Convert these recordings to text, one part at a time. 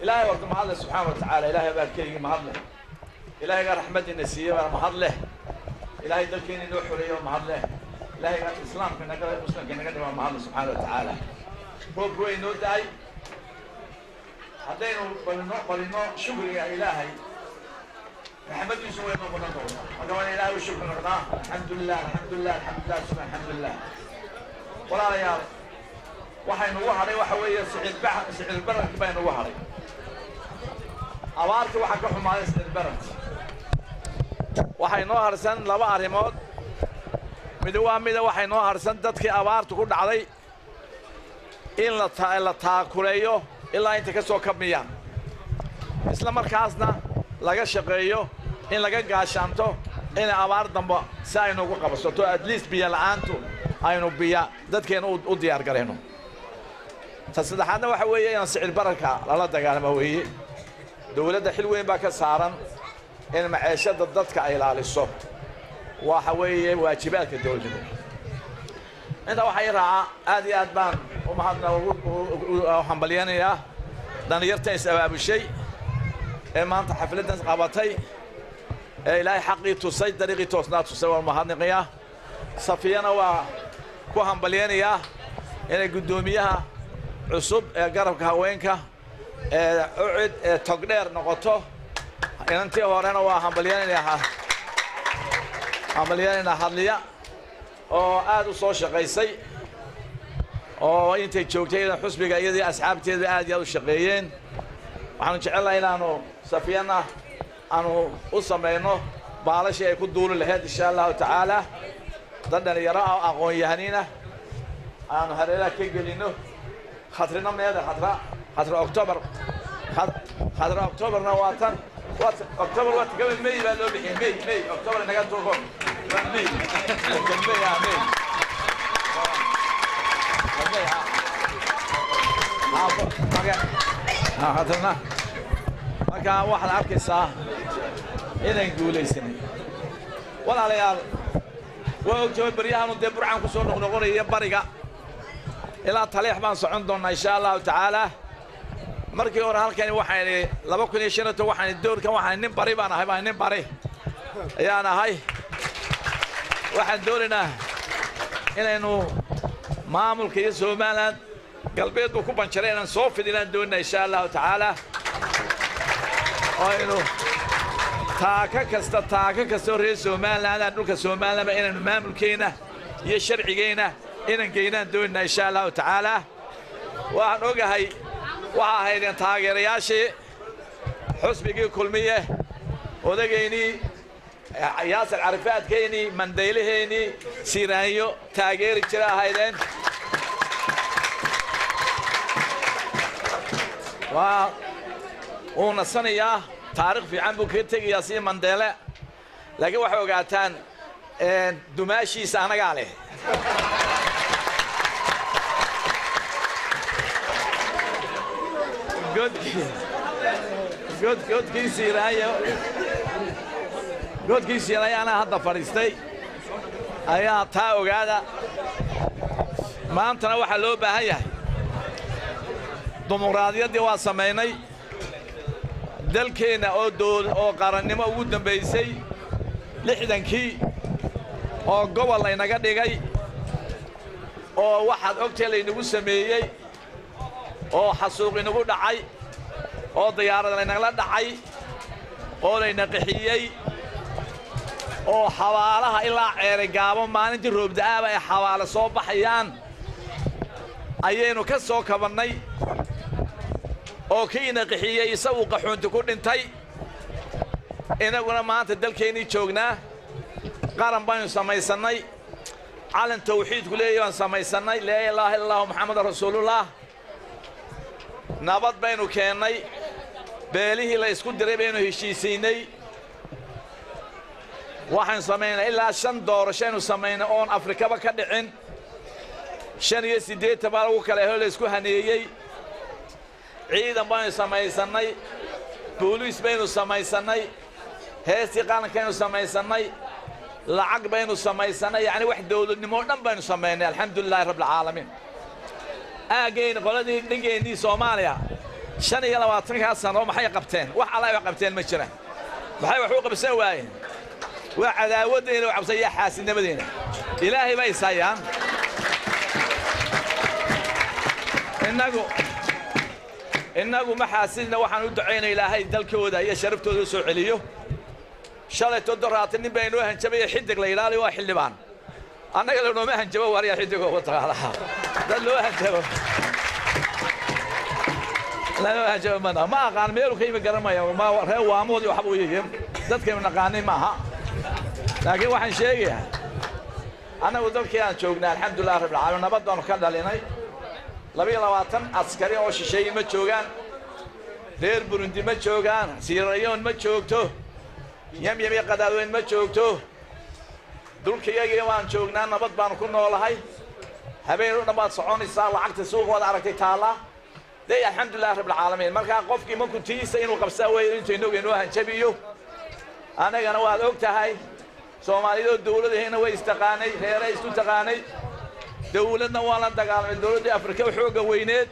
إلهي ورد محله سبحانه وتعالى إلهي باركيه محله إلهي قال رحمتي النسية محله إلهي دلكيني له حرية محله إلهي قال الإسلام كنا قال المسلم كنا قدم محله سبحانه وتعالى هو بروي نوداي حدينه قلنا شكر يا إلهي محمد يسوع ما قلنا قلنا إلهي وشكر رضاه الحمد لله الحمد لله الحمد لله سبحان الحمد لله ولا يا waxay nagu haray waxa weeye sicil baranka bay nagu haray abaarta waxa ka xumaaday sicil baranka waxay noo harsan laba arimood mid waxay noo harsan dadkii abaartu ku dhacday in la taakuleeyo ilaa inta ka soo kabmiyaan isla markaasna laga shaqeeyo in laga gaashaanto in abaar dambe si ay nagu qabsato at least biyo la'aantu aynu biyo dadkeena u diyaar gareyno تصدقنا وحويه سعر بركة الله دجال مويه دولة حلوين بك سارن إن معيشة ضدك إلى الصبح وحويه واجبات الدولة أنت وحيرها هذه أدبان ومحضنا وحنبليان يا دان يرتين سبب الشيء إما أنت حفلتنا قابتي إلهي حقي تصيد طريقي توصنات تسوى المحضنقية صفيانا وحنبليان يا إن قدوميها عصب قربك هوينك أعد تقدير نقطه أنت ورانا وحنبليان يا حنبليان حضليا أو آدو صوش قيسي أو أنت تشوكتين حسبك أيدي أصحابتي آدي أو شقيين وحنجعل إلى أنه سفيانا أنه أصمينه بالشيء يكون دول لهذا إن شاء الله تعالى ضدنا يرى أقوى يهنينا أنا هريلا كيجلينه خاطرنا من هذا خاطر أكتوبر نواتن أكتوبر وقت قبل مي بلو بحين مي أكتوبر نقدر تروحون مي يا مي خاطرنا ما كان واحد عارف الساعة إذا نقول يسني ولا ليال وأكتوبر بريان ودبر عن كسر نغني يبرقة إلى طليح بان صعندنا إن شاء الله تعالى مركي ورا هالكين وحني لبكون يشنته وحني الدور كم وحني نبري بانا هاي بانا نبري يا أنا هاي واحد دورنا إنه ما ملك يسوع مالن قلبيت وكوبان شرينا نصوف لنا دورنا إن شاء الله تعالى أينو تاكا كسر يسوع مالن أنا نقول كسوع مالن بين ما ملكينا يشرع جينا إن جينا دورنا إن شاء الله تعالى وعنوجه هاي وهاي تاجر ياشي حسبي كل مية وده جيني ياسر عرفات جيني منديله هيني سيرانيو تاجر كرا هايدن ونصني يا تاريخ في عمبو كتير ياسين منديله لكن واحد وقعتان دماشي سانا عليه good kiisiirayo anaa hadda fadhiistay ayaa taa ogaada maantana waxaa loo baahan yahay dimuqraadiyaddii waa samaynay dalkeenna oo qarannimo ugu dambaysay 60kii oo gobol laynaga dhigay oo waxaad ogtay laynagu sameeyey oo xasuuq inagu dhacay oo diyaarad laynagala dhacay oo layna qixiyey oo xawaalaha ilaa ceere gaabo maalintii roob da'aaba ay xawaalo soo baxayaan ayaynu ka soo kabannay oo kiina qixiyey isagu qaxoonti ku dhintay inaguna maanta dalkeennii joognaa qaran baynu samaysanay calan tawxiidku leeyahay waan samaysanay laa ilaaha illallah muxammadur rasuulullah nabad baynu keennay beelihii la isku diray baynu heshiisiinay waxaan samaynay ilaa 5 doorashaynu samaynay oon Afrikaba ka dhicin 5 baa lagu kala helo isku haneeyay ciidan baynu samaysanay booliis baynu samaysanay heesi qarankeenu samaysanay lacag baynu samaysanay yani wax dawladnimo dhan baynu samaynay alxamdulillah rabbil caalamiin aageen qoladii dhigeennii Soomaaliya shan iyo labaatankaa sano maxay qabteen wax alla ay qabteen ma jiraan maxay wax u qabsan waayeen waa cadaawaddeena oo cabsaya xaasidnimadeena ilaahay bay saayaan innagu ma xaasidna waxaan u ducaynaa ilaahay dalkooda iyo sharaftooda soo celiyo shalay toddobaatan nin baynu hanjabay xidig la ilaaliyo waa xildhibaan annaga la nooma hanjabo wariya xidigoo wataalaha dad loo hanjabo la hanjabo ma aqaan meel ka yimi garamayo ma reer waamood iyo waxba weeyeen dadkaynu naqaanay maaha laakiin waxaan sheegayaa annagu dalkii aan joognaa alxamdulilah rabbil caalamiin nabadaan ka dhalinay 22 askari oo shisheeye ma joogaan reer Burundi ma joogaan Sierra Leone ma joogto yamyam qadaadweyn ma joogto dulkayga waan joognaa nabad baan ku noolahay habeen nabad soconaysa lacagta suuqooda aragtay taala day alxamdulilah rabbil caalamiin marka qofkii ma ku tiisa inuu qabsaa way intuu inoo hanjabiyo anagana waad og tahay Soomaalidu dawladdeena way istaqaanay reeray isu taqaanay dawladna waa la dagaalamay dawladda Afrika xooga weyneed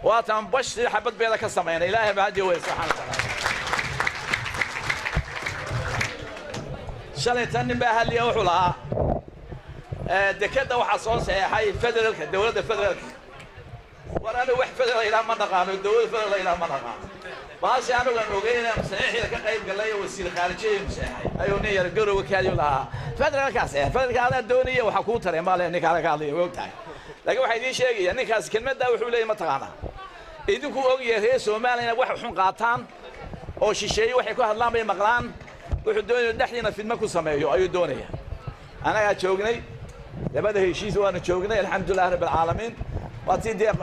waatan bashir xabad beeda ka sameeyay ilaahay baa hadiyo subhanahu wa ta'ala shalay tan baa haliya wuxuu lahaa dekada waxa soo saxay federaalka dawladda federaalka waraana wax federal ila ma naqaano dawladda federal ila ma naqaano baasha aanu la ogeeyay saxiix ka qayb galay wasiir khaarijiye saxiix ayuu neeyar garow kaadiyo lahaa federaalkaas federaalka dooniyo waxa ku taray maal ninka ka hadlayo wogtahay laakiin waxa idin sheegaya ninkaas kelmadda wuxuu leeyahay ma taqaana idinku ogyahay Soomaaliya wax xun qaataan oo shisheeye waxay ku hadlaan bay maqlaan wuxuu doonayaa dhaxdiina fidma ku sameeyo ayuu doonayaa anaga joognay labada heshiis waana joognay alxamdulilah rabbil caalamiin waati deeq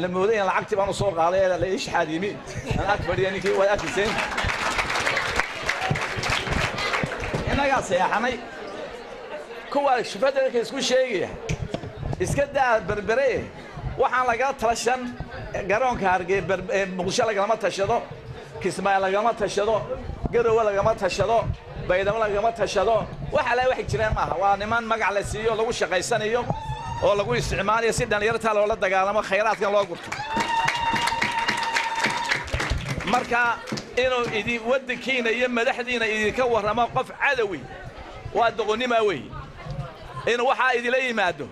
la moodeen lacagti baan soo qaaday la ish xadiimi ana akbariya ninkii way akiseen inaga sayaxanay kuwa federaalka isku sheegaya iska daa berbere waxaan laga talashan garoonka Hargeysa Muqdisho lagama tashado Kismaayo lagama tashado garowe lagama tashado baydhabo lagama tashado waxa la wax jireen maaha waa niman magac la siiyo lagu shaqaysanayo oo lagu isticmaalayo si dhalinyarada loo la dagaalamo khayraadkan loo gurto marka inuu idin wadankiina iyo madaxdiina idinka waramo qof cadawi waa doqonnimo weey in waxa idin la yimaado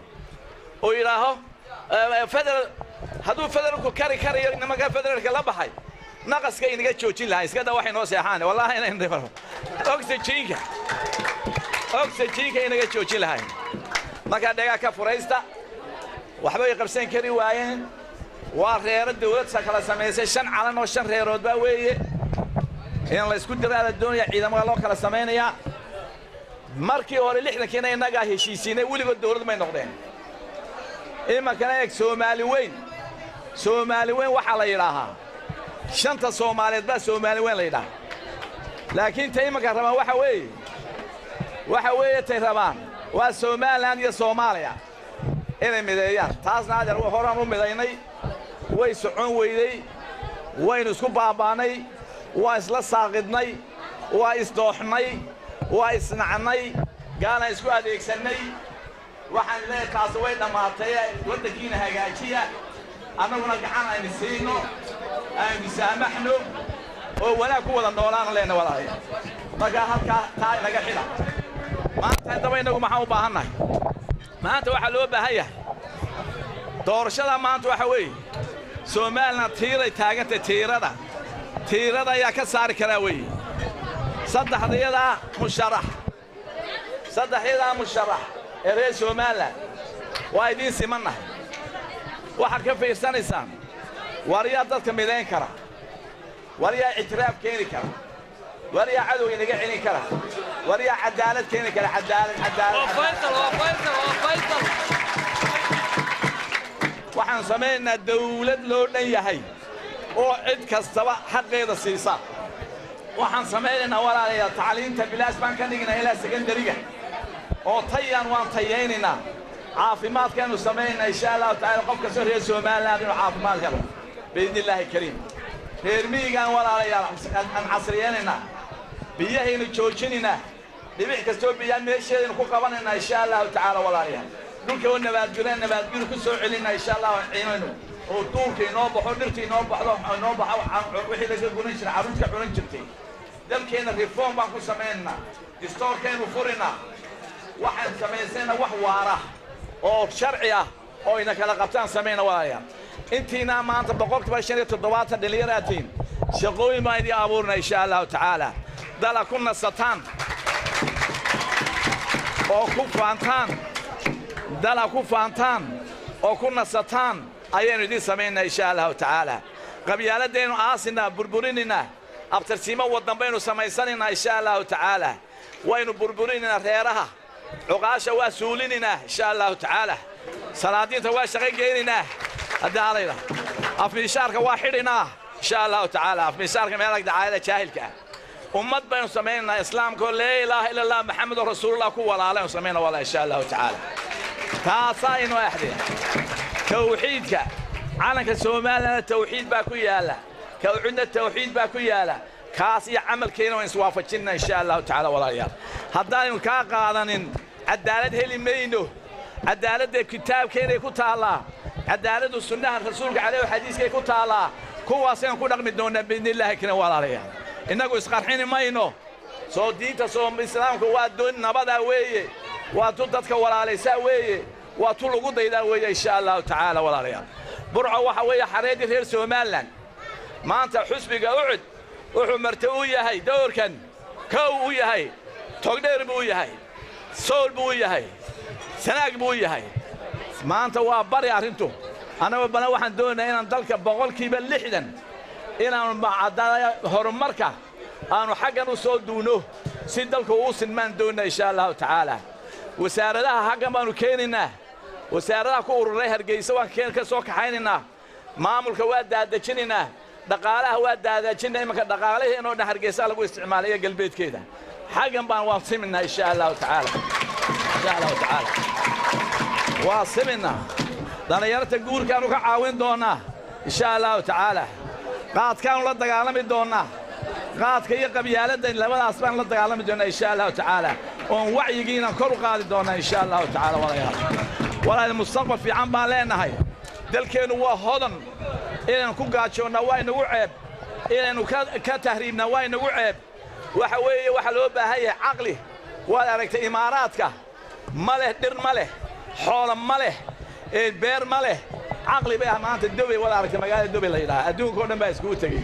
oo ilaaho federal haduu federalku kariyo nimanka federalka la baxay naqaska inaga joojin lahaa iska daa waxay noo seexaan wallahi inaan dhibaro oxygen inaga joojin lahaa marka dhaga ka furaysta waxba ay qabsan kari waayeen waa reer dawlad kala sameysay shan calan oo shan reerood baa weeye in la isku diraada doonaya ciidamada loo kala sameeynaya markii hore 60 inaga heshiisiinay waligood dawlad may noqdeen ima kana eeg Soomaali weyn waxa la yiraahaa shanta Soomaaliyeed baa Soomaali weyn la yiraahdaa laakiin taymanka rabaan waxa weeye tay rabaan waa Soomaaliland iyo Soomaaliya inay mideeyaan taasna ajar horaan u mideynay way socon weyday waynu isku baabaanay waa isla saaqidnay waa isdooxnay waa isnacnay gaana isku adeegsanay waxaan leeyahay taas way dhamaatay wadankiina hagaajiya annaguna gacan aynu siino aynu saamaxno oo wanaag ku wada noolaan leena walaalahay marka halka taa laga xidha maanta daba inagu maxaa u baahannahay maanta waxa loo baahan yahay doorashada maanta waxa weey Soomaaliland tiiray taaganta tiirada ayaa ka saari kara weey saddexdeeda musharax ee Soomaaliland waa idin simannahay waxa ka fiirsanaysaan wariya dadka mideyn kara wariya itiraaf keeni kara wariya cadow inaga celin kara wariya cadaalad keeni kara cadaalad وفيصل waxaan sameeynaa dawlad loo dhan yahay oo cid kastaba xaqeeda siisa waxaan sameeynaa walaalayaal tacliinta bilaash baan ka dhignaa ilaa secondary-ga oo tayaan waan tayeynaa caafimaadkaanu sameeynaa insha Allah ta'ala qofka soo reer Soomaaliland inuu caafimaad helo باذن الله الكريم reer miyigan walaalayaal aan casriyeynaa biyahayna joojinina dhibic kasto biyan meesheedina ku qabanayna insha Allah ta'ala walaalayaal dhulka oo nabaad guran ku soo celinaa insha Allah ciimano oo duurkii noo baxo dhirtii noo baxdo noo baxo wixii laga gunan jiray carruurta cunan jirtay dalkeena reform baan ku sameynaa distoorkeenu furina waxaan samaysayna wax waara oo sharci ah oo ina kala qabtaan sameyna walaalayaal intiina maanta 157 dhalinyaraatiin shaqooyin baan idin abuurnaa insha Allah tacaala dala ku nasataan oo ku faantaan dala ku faantaan oo ku nasataan ayaynu idin sameynaa insha Allah tacaala qabyaaladeennu aasina burburinina abtarsiimo wadan baynu samaysanina insha Allah tacaala waynu burburinina reeraha cuqaasha waa suulinina insha Allah tacaala salaadiinta waa shaqo geynina adaalayda afmishaarka waa xidhina insha Allah tacaala afmishaarka meelaha dacaayada jaahilka ummad baynu sameynaa islaamka la ilaaha illa allah muhammad rasuulullah ku walaalaynu sameynaa wala insha Allah tacaala taasaynu ahdi tawxiidka calanka Soomaaliya tawxiid baa ku yaala كوعدنا التوحيد باكويالا كاسي عمل كينا وإنسوافجنا إن شاء الله تعالى ورايا هذا كاقادن عدالة هلي مينو عدالة الكتاب كينا يكوتا الله عدالة السنة الرسول عليه وحديث يكوتا الله كواسين كنا قمدونا بإذن الله كنا ورايا إنكو إسقارحين ماينو سو دينتا سو إسلام كوا دون نبضا ويه واتوتك ورايا سويه واتولو قضيدا ويه إن شاء الله تعالى ورايا برعوا وحوية حريدي غير سومالان ما أنت حسبك أعد وحمرتوية هاي دور كان كوية هاي تقدر بوية هاي سول بوية هاي سناق بوية هاي ما أنت وابري أرنتو أنا وبنا واحد دون إن ندلك بقول كيبل لحدا إن مع هرمركة أنا حاجة نصود دونه سيدلك ووصل من دون إن شاء الله تعالى وسار لها حاجة ما نكيننا وسار لها كور ريه رجيس وكين كسوق حيننا ما ملك واد دادشيننا دقالة واد دادشيننا ما كدقالة إنه نهر جيس على استعمالية قلبيت كذا حاجة بان واصمنا إن شاء الله تعالى إن شاء الله تعالى واصمنا دنيارة الجور كانوا كعاون دونا إن شاء الله تعالى قاد كانوا لدى عالم دونا قاد كي قبيلة لما أسبان لدى عالم دونا إن شاء الله تعالى ووعي جينا كل قاد دونا إن شاء الله تعالى ولا المستقبل في عام بالنا هاي دل كانوا هضن إلى نكون قاتشونا وين وعب إلى إنه كتهريبنا وين وعب وحوي وحلوبة هي عقلي ولا ركت إماراتك ماله در ماله حول ماله البير ماله عقلي بها ما أنت الدبي ولا ركت مجال الدبي لا أدون كنا بس قوتي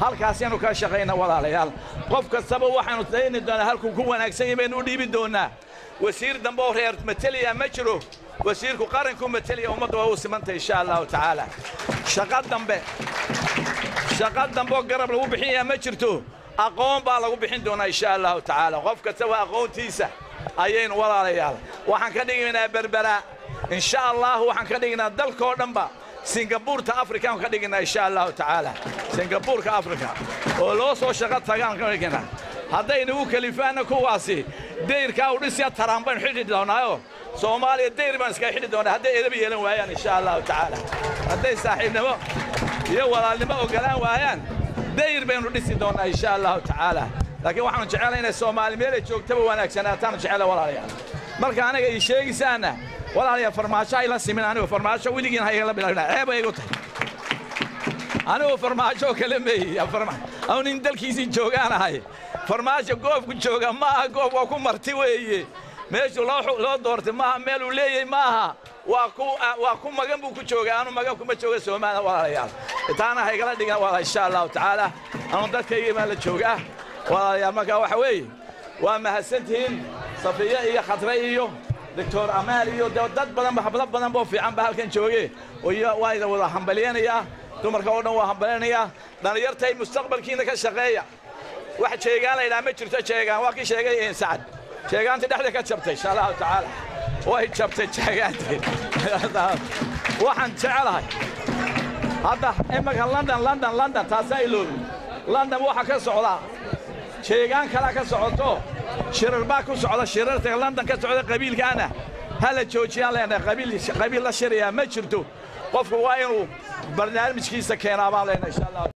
هل كاسينو كشقينا ولا ليال قف كسبوا وحنا تلاقين الدنيا هلكم كون أكسين بينو دي بدونا وسير دمبور هير متليا مشرو وسيركم قارنكم متليا ومضوا وسمنت إن شاء الله تعالى شقاد دمبو قرب لو بحين مشرتو أقوم بالله بحين دونا إن شاء الله تعالى قف كسبوا أقوم تيسا أيين ولا ليال وحن كدينا بربرة إن شاء الله وحن كدينا دل كوردنبا سنغافورة أفريقيا كدينا إن شاء الله تعالى سنغافورة أفريقيا ولوس وشقات ثقان كدينا هذا إنه كلفنا كواسي دير كاوريسيا ترامبن حدي دونايو سوماليا دير بس كحدي دونا هذا إذا بيلون ويان إن شاء الله تعالى هذا صاحبنا ما يولا اللي ما وقلان ويان دير بين رئيسي دونا إن شاء الله تعالى لكن وحنا جعلنا الصومالي ميل شوك تبوا أنا سنتان جعله ولا ريال مركا أنا شيء سنة ولا ريال فرماشة إلى سمين أنا فرماشة ويلقين هاي يلا بلا عيب يقول أنا فرماشة كلمة يا فرماشة أو نندل كيسي جوك أنا هاي فرماشة قوف كجوك ما قوف وكو مرتوي ماشي لا دورت ما ميلو ليه ما وكو مجنب كجوك أنا مجنب كجوك سوما ولا ريال تانا هاي قال دينا ولا إن شاء الله تعالى أنا ضد كي ما لجوك ولا يا مكا وحوي وما هسنتين صفية هي خطرية دكتور أمالي ودد بدن بو في عم بهالكن شوقي ويا وايد ولا حنبلين يا تمر كونا وحنبلين يا دنيرتي مستقبل كينا كشقية واحد شيء قال إلى ما شفت شيء قال واقي شيء قال سعد شيء قال أنت دحلك كشبت إن شاء الله تعالى واحد شبت شيء قال واحد شعلها هذا إما لندن تسائلون لندن واحد كسعلا شيغان كلا كسعودو شرر با كسعودا شررت لندن كسعودا قبيل كان هل جوجيان لنا قبيل لا شريا ما جرتو قف waa inuu barnaamijkiisa keenaa baa leena insha Allah